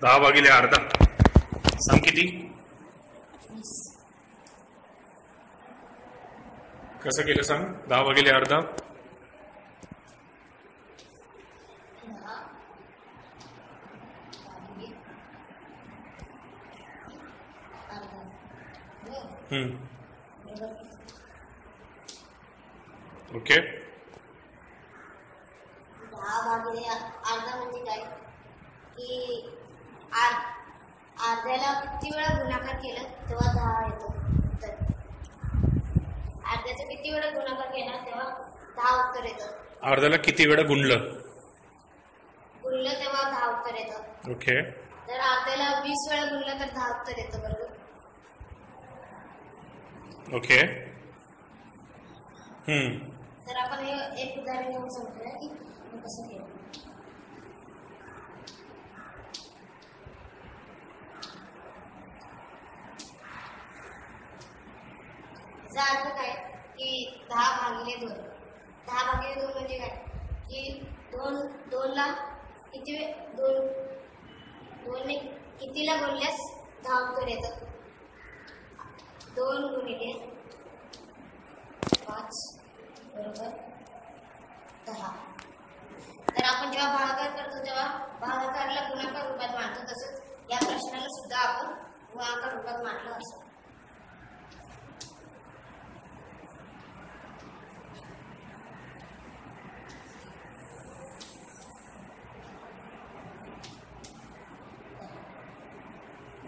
10 भागिले अर्धा सांग किती. कसं केलं सांग. 10 भागिले अर्धा ओके. 10 भागिले अर्धा म्हणजे काय की अर्ध्याला किती वेळा गुणाकार केला तेव्हा 10 येतो. अर्ध्याचा किती वेळा गुणाकार केला तेव्हा 10 उत्तर येतं. अर्ध्याला किती वेळा गुणलं तेव्हा 10 उत्तर येतं. ओके. जर अर्ध्याला 20 वेळा गुणलं तर 10 उत्तर येतं. बरोबर. ओके. तर आपण हे एक उदाहरण घेऊन सांगतोय की कसं केलं. याचा अर्थ काय की 10 भागिले 2. 10 भागिले 2 म्हणजे काय की 2 ला दोनने कितीला गुणल्यास 10 उत्तर येतं. 2 गुणिले 5 बरोबर 10. तर आपण जेव्हा भागाकार करतो तेव्हा भागाकारला गुणाकार रूपात मांडतो. तसंच या प्रश्नाला सुद्धा आपण गुणाकार रूपात मांडलं असं.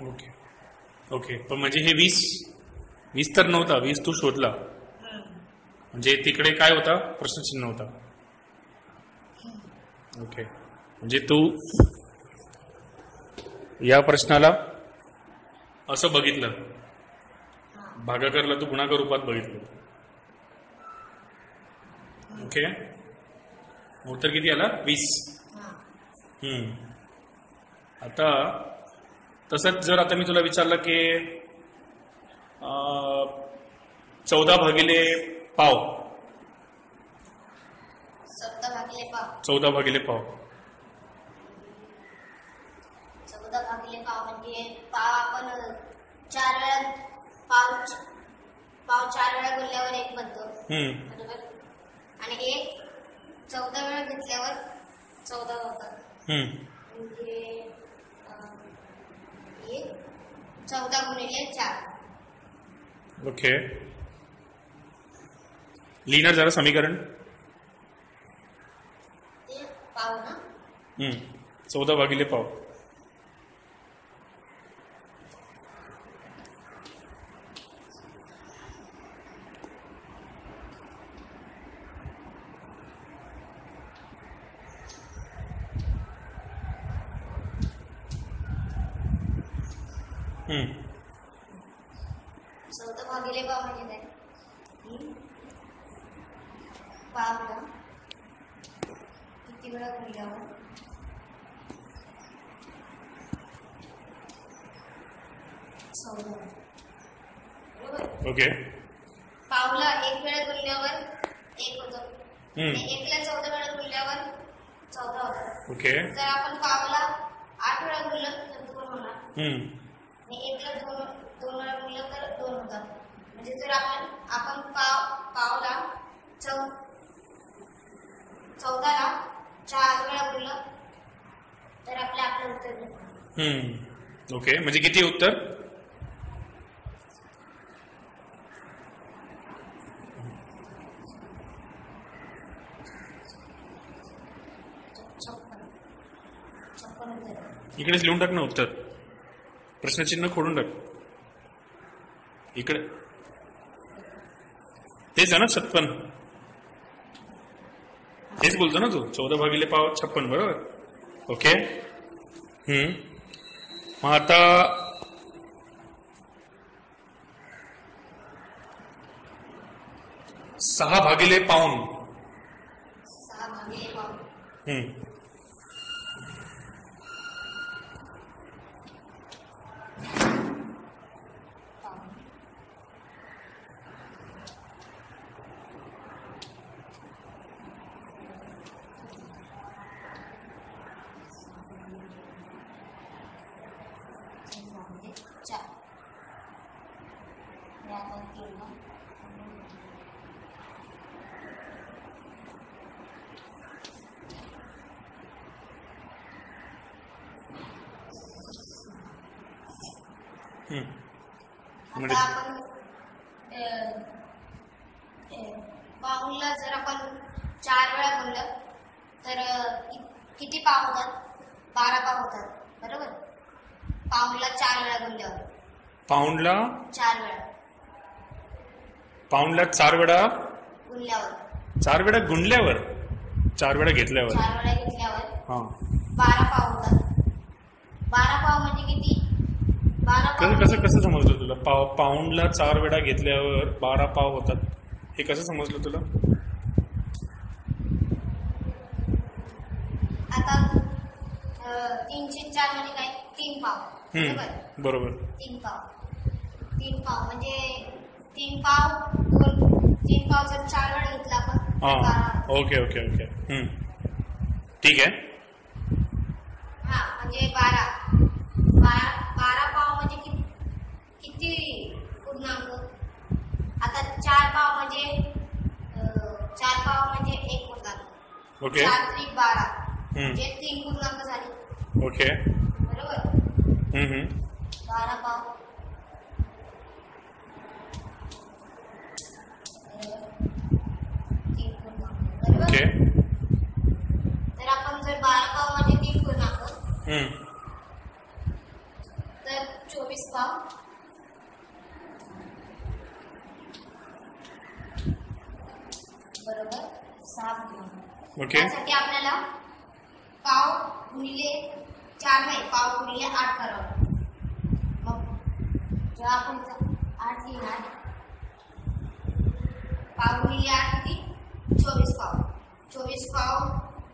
ओके. ओके. पण म्हणजे हे 20 तर नव्हता. 20 तू शोधला म्हणजे तिकडे काय होता प्रश्नचिन्ह होता. ओके. म्हणजे तू या प्रश्नाला असं बघितलं. भागाकारला तू गुणाकार रूपात बघितलं. ओके. उत्तर किती आला 20. आता तसंच जर आता मी तुला विचारलं की 14 भागिले पाव 14 भागिले पाव 14 भागिले पाव 14 भागिले पाव म्हणजे पाव आपण 4 वेळा पाव 4 वेळा गुणल्यावर 1 बनतो. बरोबर. आणि 1 14 वेळा घेतल्यावर 14 होतात. म्हणजे 14 गुणिले 4. ओके. लिहिणार जरा समीकरण. ते पाव ना 14 भागिले पाव हम्म 14 भागिले पाव म्हणजे काय पावला किती वेळा गुणल्यावर 14. बरोबर. ओके. पावला 1 वेळा गुणल्यावर 1 होतं. 1 ला 14 वेळा गुणल्यावर 14 होतं. ओके. जर आपण पावला 8 वेळा गुणलं तर 2 होणार. आणि 1 ला 2 वेळा गुणलं तर 2 होतात. म्हणजे जर आपण पावला 14 ला 4 वेळा गुणलं तर आपलं उत्तर मिळतं. ओके. म्हणजे किती उत्तर 56. इकडेच लिहून टाक ना उत्तर. प्रश्नचिन्ह खोडून टाक इकडे. तेच आहे ना 56. हेच बोलतो ना तू. 14 भागिले पाव 56 बरोबर. ओके. मग आता 6 भागिले पाऊण 6 भागिले पाऊण म्हणजे आता आपण पाऊंडला जर आपण 4 वेळा गुणलं तर किती पाव होतात? 12 पाव होतात, बरोबर? पाऊंडला 4 वेळा गुणल्यावर पाऊंडला 4 वेळा 4 वेळा गुणल्यावर 4 वेळा गुणल्यावर 4 वेळा घेतल्यावर 4 वेळा घेतल्यावर हा 12 पाव होतात. 12 पाव म्हणजे किती? 12 पाव कसं कसं समजलं तुला? पाऊंडला 4 वेळा घेतल्यावर 12 पाव होतात, हे कसं समजलं तुला? आता 304 म्हणजे काय? 3 पाव, बरोबर? बरोबर. 3 पाव म्हणजे 3 पाव जर 4 वेळा घेतला आपण हा 12. ओके ओके ओके ठीक आहे. हा म्हणजे 12 पाव म्हणजे किती पूर्णांक? आता 4 पाव म्हणजे 1 पूर्णांक. ओके 4 त्रिक 12 म्हणजे 3 पूर्णांक झाले, ओके बरोबर? 12 पाव 3 पूर्णांक, बरोबर? ओके तर आपण जर 12 पाव म्हणजे 3 पूर्णांक तर 24 पाव बरोबर 6 पूर्णांक. ओके त्यासाठी आपल्याला पाव गुणिले 4 नाही, पाव गुणिले 8 करावं. मग जेव्हा आपण 8 लिहिणार, पाव गुणिले 8 किती? 24 पाव. 24 पाव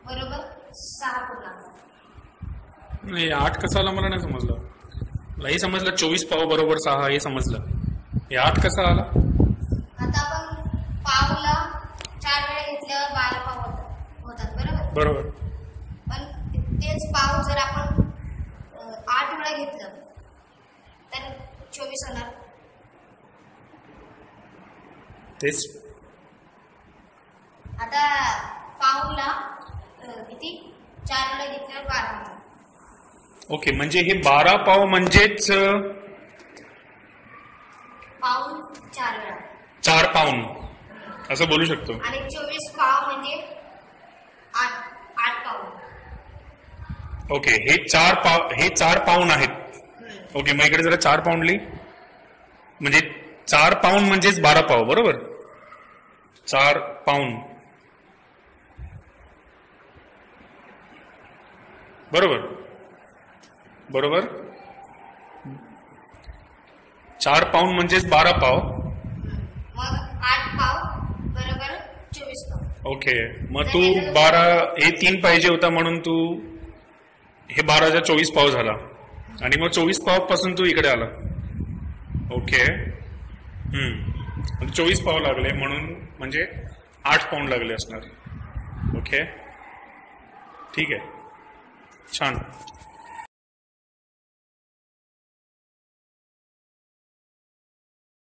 बरोबर 6 पूर्णांक. नाही 8 कसं आला मला नाही समजलं. मलाही समजलं 24 पाव बरोबर 6 हे समजलं, हे 8 कसं आला? आता आपण पावला 4 वेळा घेतल्यावर 12 पाव होतात, बरोबर? बरोबर. पण तेच पाव जर आपण 8 वेळा घेतलं तर 24 होणार. तेच आता पाऊला किती? 4 वेळा घेतल्यावर 12 होतात. ओके म्हणजे हे 12 पाव म्हणजेच पाऊल 4 वेळा 4 पाऊंड असं बोलू शकतो. आणि 24 पाव म्हणजे 8 पाऊल. ओके हे 4 पाऊंड आहेत. ओके मग इकडे जरा 4 पाऊंड लिही, म्हणजे 4 पाऊंड म्हणजेच 12 पाव, बरोबर? 4 पाऊंड बरोबर बरोबर. 4 पाऊंड म्हणजेच 12 पाव. मग 8 पाव बरोबर 24 पाव. ओके मग तू 12 हे 3 पाहिजे होता म्हणून तू हे 12चा 24 पाव झाला आणि मग 24 पाव पासून तू इकडे आला. ओके 24 पाव लागले म्हणून म्हणजे 8 पाऊंड लागले असणार. ओके ठीक आहे छान.